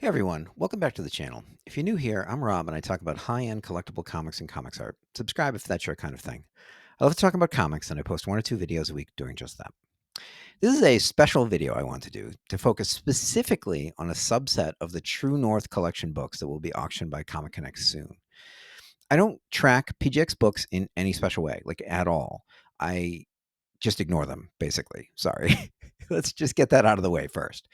Hey everyone, welcome back to the channel. If you're new here, I'm Rob and I talk about high-end collectible comics and comics art. Subscribe if that's your kind of thing. I love talking about comics and I post 1 or 2 videos a week doing just that. This is a special video I want to do to focus specifically on a subset of the True North collection books that will be auctioned by ComicConnect soon. I don't track PGX books in any special way, like at all. I just ignore them, basically. Sorry. Let's just get that out of the way first.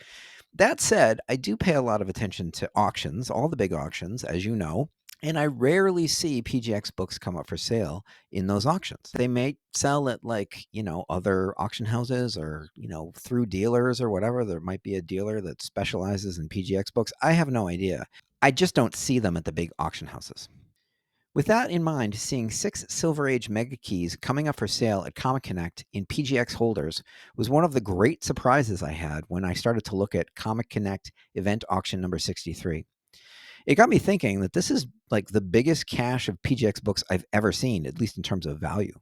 That said, I do pay a lot of attention to auctions, all the big auctions, as you know, and I rarely see PGX books come up for sale in those auctions. They may sell at other auction houses or, through dealers or whatever. There might be a dealer that specializes in PGX books. I have no idea. I just don't see them at the big auction houses. With that in mind, seeing 6 Silver Age Mega Keys coming up for sale at ComicConnect in PGX holders was one of the great surprises I had when I started to look at ComicConnect event auction number 63. It got me thinking that this is like the biggest cache of PGX books I've ever seen, at least in terms of value.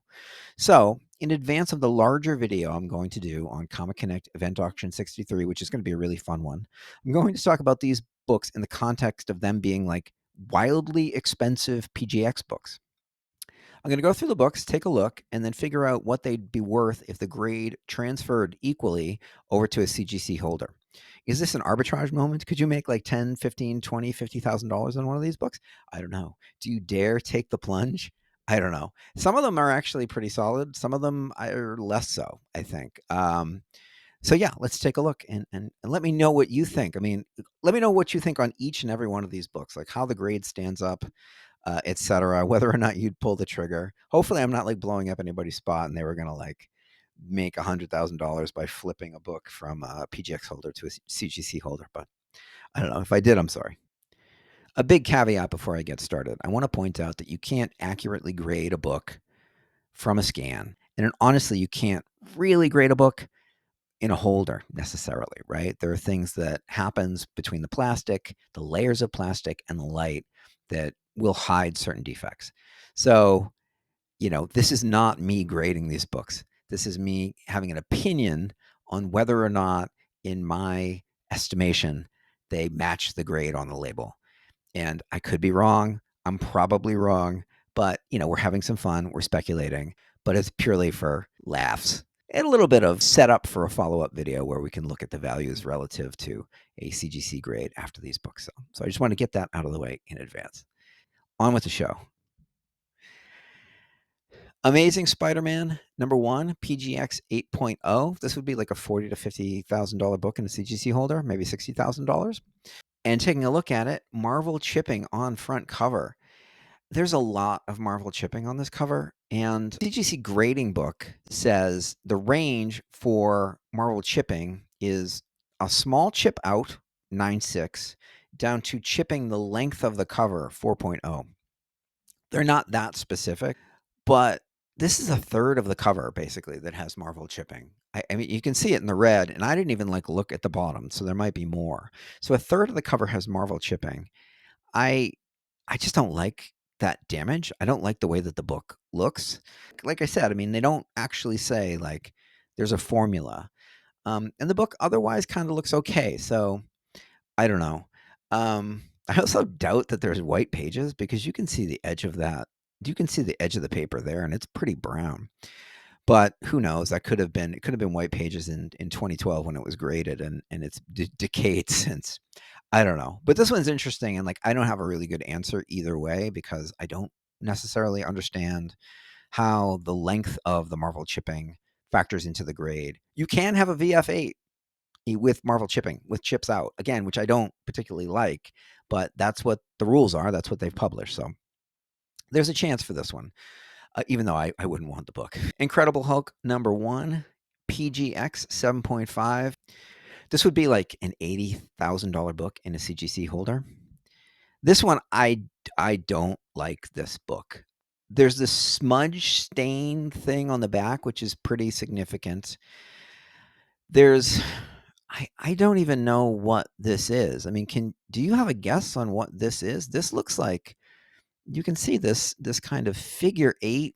So, in advance of the larger video I'm going to do on ComicConnect event auction 63, which is going to be a really fun one, I'm going to talk about these books in the context of them being like wildly expensive PGX books. I'm going to go through the books, take a look, and then figure out what they'd be worth if the grade transferred equally over to a CGC holder. Is this an arbitrage moment? Could you make like 10, 15, 20, $50,000 on one of these books? I don't know. Do you dare take the plunge? I don't know. Some of them are actually pretty solid. Some of them are less so, I think. So yeah, let's take a look and let me know what you think. I mean, let me know what you think on each and every one of these books, like how the grade stands up, etc. Whether or not you'd pull the trigger. Hopefully, I'm not like blowing up anybody's spot, and they were gonna like make $100,000 by flipping a book from a PGX holder to a CGC holder. But I don't know. If I did, I'm sorry. A big caveat before I get started. I want to point out that you can't accurately grade a book from a scan, and honestly, you can't really grade a book in a holder necessarily, right? There are things that happens between the plastic, the layers of plastic, and the light that will hide certain defects. So, this is not me grading these books. This is me having an opinion on whether or not, in my estimation, they match the grade on the label. And I could be wrong. I'm probably wrong, but we're having some fun. We're speculating, but it's purely for laughs and a little bit of setup for a follow-up video where we can look at the values relative to a CGC grade after these books sell. So I just want to get that out of the way in advance. On with the show. Amazing Spider-Man #1, PGX 8.0. This would be like a $40,000 to $50,000 book in a CGC holder, maybe $60,000. And taking a look at it, Marvel chipping on front cover. There's a lot of Marvel chipping on this cover, and CGC grading book says the range for Marvel chipping is a small chip out, 9.6, down to chipping the length of the cover, 4.0. They're not that specific, but this is a third of the cover basically that has Marvel chipping. I mean, you can see it in the red, and I didn't even like look at the bottom, so there might be more. So a third of the cover has Marvel chipping. I I just don't like that damage. I don't like the way that the book looks. Like I said, I mean, they don't actually say like there's a formula. And the book otherwise kind of looks okay. So I don't know. I also doubt that there's white pages because you can see the edge of that. You can see the edge of the paper there, and it's pretty brown. But who knows? That could have been it could have been white pages in 2012 when it was graded, and it's decayed since. I don't know. But this one's interesting, and like I don't have a really good answer either way because I don't necessarily understand how the length of the Marvel chipping factors into the grade. You can have a VF8 with Marvel chipping, with chips out, again, which I don't particularly like, but that's what the rules are. That's what they've published. So there's a chance for this one, even though I wouldn't want the book. Incredible Hulk #1, PGX 7.5. This would be like an $80,000 book in a CGC holder. This one, I don't like this book. There's this smudge stain thing on the back, which is pretty significant. There's I don't even know what this is. I mean, do you have a guess on what this is? This looks like you can see this kind of figure 8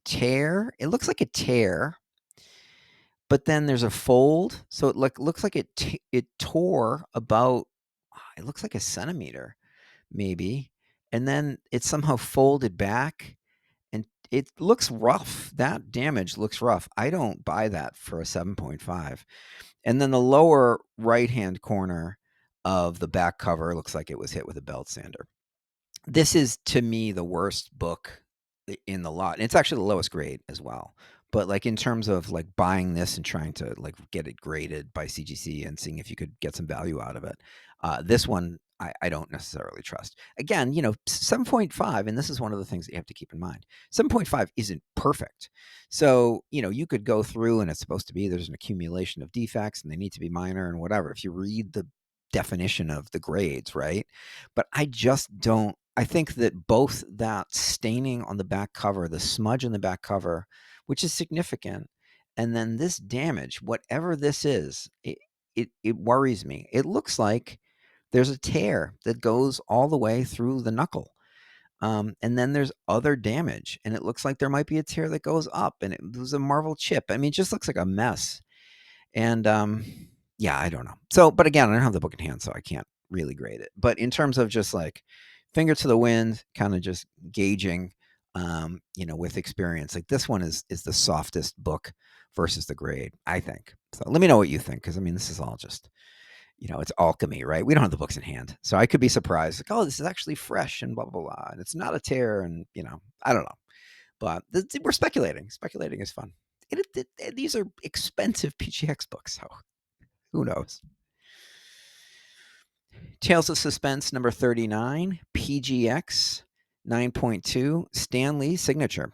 tear. It looks like a tear, but then there's a fold, so it looks like it tore about it looks like a centimeter maybe, and then it's somehow folded back, and it looks rough. That damage looks rough. I don't buy that for a 7.5. And then the lower right-hand corner of the back cover looks like it was hit with a belt sander. This is, to me, the worst book in the lot, and it's actually the lowest grade as well. But, like, in terms of, like, buying this and trying to, like, get it graded by CGC and seeing if you could get some value out of it, this one I don't necessarily trust. Again, 7.5, and this is one of the things that you have to keep in mind. 7.5 isn't perfect. So, you could go through, and it's supposed to be there's an accumulation of defects, and they need to be minor and whatever, if you read the definition of the grades, right? But I just don't. I think that both that staining on the back cover, the smudge in the back cover, which is significant, and then this damage, whatever this is, it worries me. It looks like there's a tear that goes all the way through the knuckle. And then there's other damage, and it looks like there might be a tear that goes up, and it was a Marvel chip. I mean, it just looks like a mess. And yeah, I don't know. So, but again, I don't have the book in hand, so I can't really grade it. But in terms of just like finger to the wind, kind of just gauging, with experience, like this one is the softest book versus the grade, I think. So let me know what you think, because I mean, this is all just, it's alchemy, right? We don't have the books in hand, so I could be surprised, like, oh, this is actually fresh and blah blah blah, and it's not a tear, and I don't know. But we're speculating. Speculating is fun. These are expensive PGX books, so who knows? Tales of Suspense number 39, PGX 9.2, Stan Lee signature.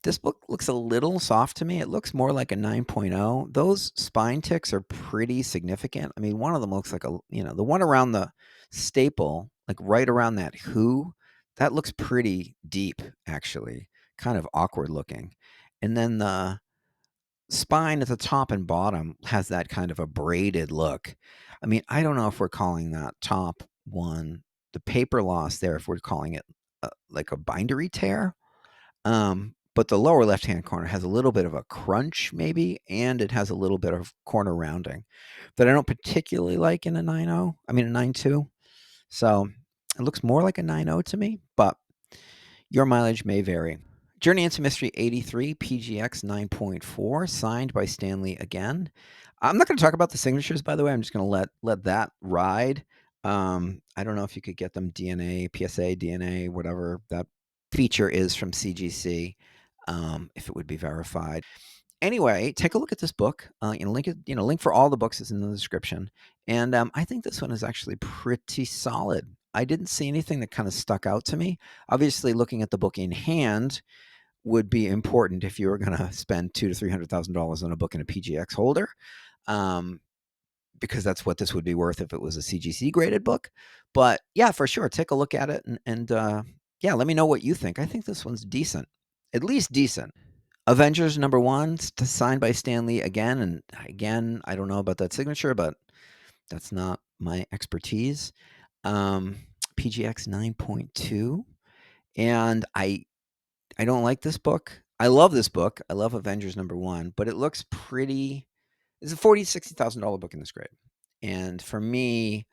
This book looks a little soft to me. It looks more like a 9.0. Those spine ticks are pretty significant. I mean, one of them looks like the one around the staple, like right around that who, that looks pretty deep, actually, kind of awkward looking. And then the spine at the top and bottom has that kind of a braided look. I mean, I don't know if we're calling that top one, the paper loss there, if we're calling it like a bindery tear. But the lower left-hand corner has a little bit of a crunch maybe, and it has a little bit of corner rounding that I don't particularly like in a 9.0. I mean, a 9.2. So it looks more like a 9.0 to me, but your mileage may vary. Journey into Mystery 83, PGX 9.4, signed by Stanley again. I'm not going to talk about the signatures, by the way. I'm just going to let that ride. I don't know if you could get them DNA, PSA, DNA, whatever that feature is from CGC, if it would be verified. Anyway, take a look at this book. Link for all the books is in the description. And I think this one is actually pretty solid. I didn't see anything that kind of stuck out to me. Obviously, looking at the book in hand would be important if you were going to spend $200,000 to $300,000 on a book in a PGX holder, because that's what this would be worth if it was a CGC graded book. But yeah, for sure, take a look at it and yeah, let me know what you think. I think this one's decent, at least decent. Avengers number 1, signed by Stan Lee again, and again, I don't know about that signature, but that's not my expertise. PGX 9.2, and I don't like this book. I love this book. I love Avengers number 1, but it looks pretty. It's a $40,000 to $60,000 book in this grade, and for me,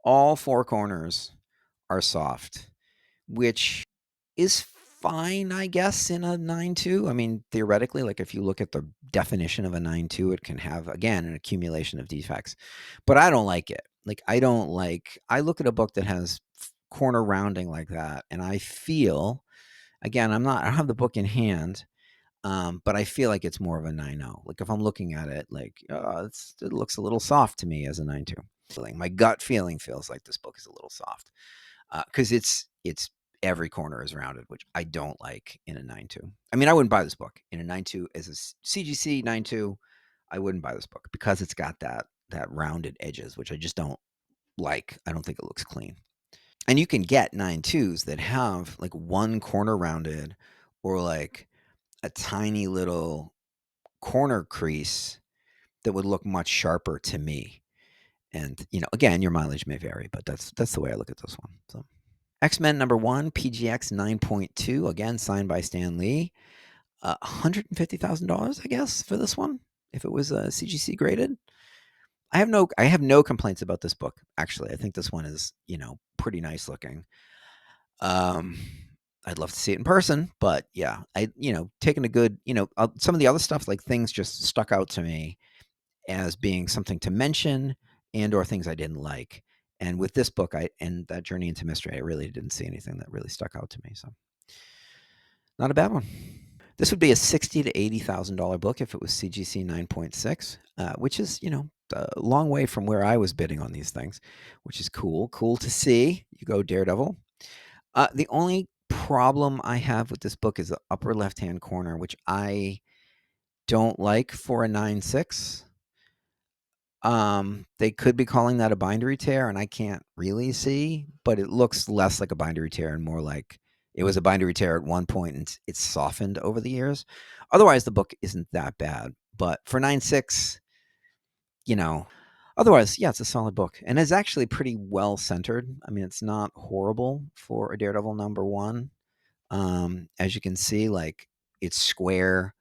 all four corners are soft, which is fine, I guess, in a 9.2. I mean, theoretically, like if you look at the definition of a 9.2, it can have, again, an accumulation of defects. But I don't like it. Like, I look at a book that has corner rounding like that, and I feel, again, I don't have the book in hand, but I feel like it's more of a 9.0. Like if I'm looking at it, like, it looks a little soft to me as a 9.2. My gut feeling feels like this book is a little soft, because it's every corner is rounded, which I don't like in a 9.2. I mean, I wouldn't buy this book in a 9.2 as a CGC 9.2. I wouldn't buy this book because it's got that rounded edges, which I just don't like. I don't think it looks clean. And you can get 9.2s that have like one corner rounded, or like a tiny little corner crease that would look much sharper to me. And again, your mileage may vary, but that's the way I look at this one. So X-Men number 1, PGX 9.2, again signed by Stan Lee. $150,000, I guess, for this one, if it was CGC graded. I have no complaints about this book. Actually, I think this one is pretty nice looking. Um, I'd love to see it in person, but yeah, taking a good, some of the other stuff, like things just stuck out to me as being something to mention and or things I didn't like. And with this book, and that Journey into Mystery, I really didn't see anything that really stuck out to me. So not a bad one. This would be a $60,000 to $80,000 book if it was CGC 9.6, which is a long way from where I was bidding on these things, which is cool. Cool to see. You go, Daredevil. The only problem I have with this book is the upper left-hand corner, which I don't like for a 9.6. They could be calling that a bindery tear, and I can't really see, but it looks less like a bindery tear and more like it was a bindery tear at one point and it's softened over the years. Otherwise, the book isn't that bad. But for 9.6, you know, otherwise, yeah, it's a solid book. And it's actually pretty well centered. I mean, it's not horrible for a Daredevil #1. As you can see, like it's square.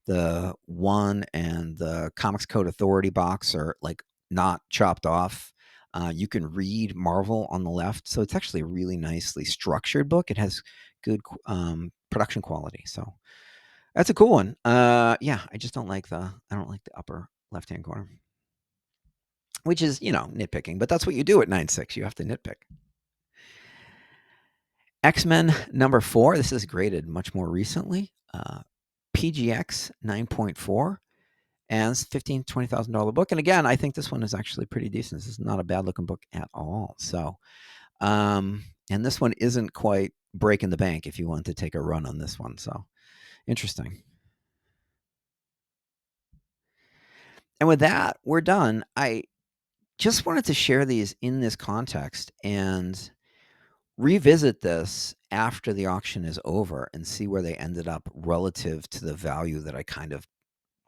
The one and the Comics Code Authority box are like not chopped off. You can read Marvel on the left, so it's actually a really nicely structured book. It has good production quality, so that's a cool one. Yeah, I just don't like the upper left hand corner, which is nitpicking, but that's what you do at 9.6. You have to nitpick. X-Men #4. This is graded much more recently. PGX 9.4. And it's $15,000 to $20,000 book. And again, I think this one is actually pretty decent. This is not a bad looking book at all. So, and this one isn't quite breaking the bank if you want to take a run on this one. So interesting. And with that, we're done. I just wanted to share these in this context and revisit this after the auction is over and see where they ended up relative to the value that I kind of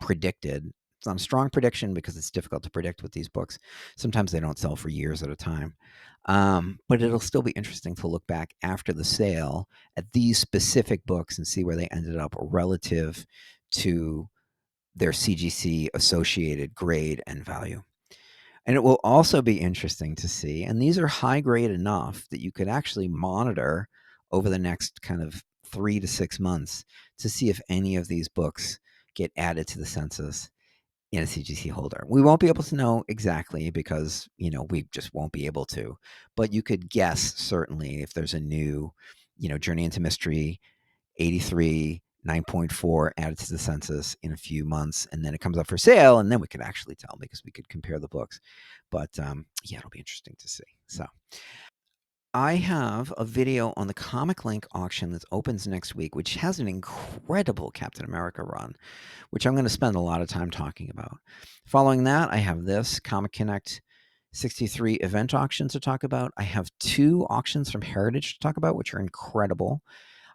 predicted. It's not a strong prediction because it's difficult to predict with these books. Sometimes they don't sell for years at a time. But it'll still be interesting to look back after the sale at these specific books and see where they ended up relative to their CGC associated grade and value. And it will also be interesting to see, and these are high grade enough that you could actually monitor over the next kind of 3 to 6 months to see if any of these books get added to the census in a CGC holder. We won't be able to know exactly because, we just won't be able to. But you could guess certainly if there's a new, Journey into Mystery 83 9.4 added to the census in a few months, and then it comes up for sale, and then we could actually tell because we could compare the books. But yeah, it'll be interesting to see. So I have a video on the Comic Link auction that opens next week, which has an incredible Captain America run, which I'm going to spend a lot of time talking about. Following that, I have this ComicConnect 63 event auction to talk about. I have 2 auctions from Heritage to talk about, which are incredible.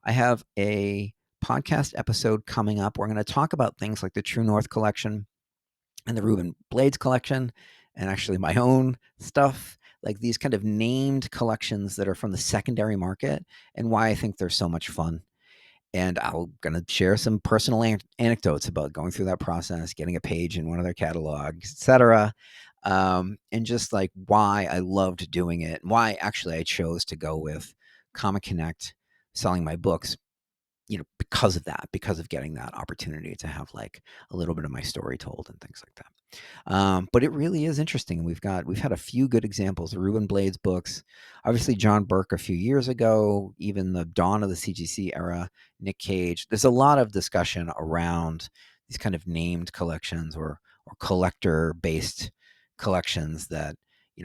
I have a podcast episode coming up. We're going to talk about things like the True North collection and the Ruben Blades collection, and actually my own stuff, like these kind of named collections that are from the secondary market and why I think they're so much fun. And I'm going to share some personal anecdotes about going through that process, getting a page in one of their catalogs, etc. And just like why I loved doing it and why actually I chose to go with ComicConnect selling my books, because of that, because of getting that opportunity to have like a little bit of my story told and things like that. But it really is interesting. We've had a few good examples. The Ruben Blades books, obviously John Burke a few years ago, even the dawn of the CGC era, Nick Cage. There's a lot of discussion around these kind of named collections or collector based collections that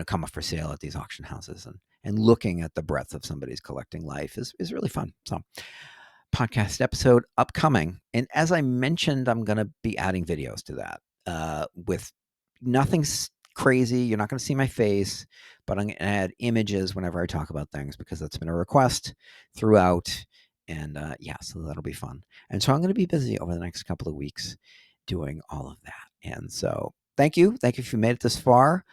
come up for sale at these auction houses, and looking at the breadth of somebody's collecting life is really fun. So podcast episode upcoming. And as I mentioned, I'm going to be adding videos to that with nothing's crazy. You're not going to see my face, but I'm going to add images whenever I talk about things because that's been a request throughout. And yeah, so that'll be fun. And so I'm going to be busy over the next couple of weeks doing all of that. And so thank you. Thank you if you made it this far.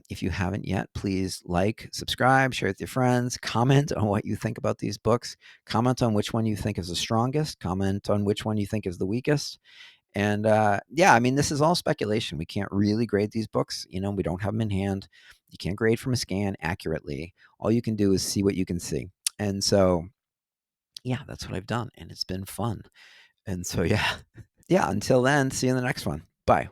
If you haven't yet, please like, subscribe, share with your friends, comment on what you think about these books, comment on which one you think is the strongest, comment on which one you think is the weakest, And yeah, I mean, this is all speculation. We can't really grade these books. We don't have them in hand. You can't grade from a scan accurately. All you can do is see what you can see. And so, yeah, that's what I've done, and it's been fun. And so, yeah, yeah. Until then, see you in the next one. Bye.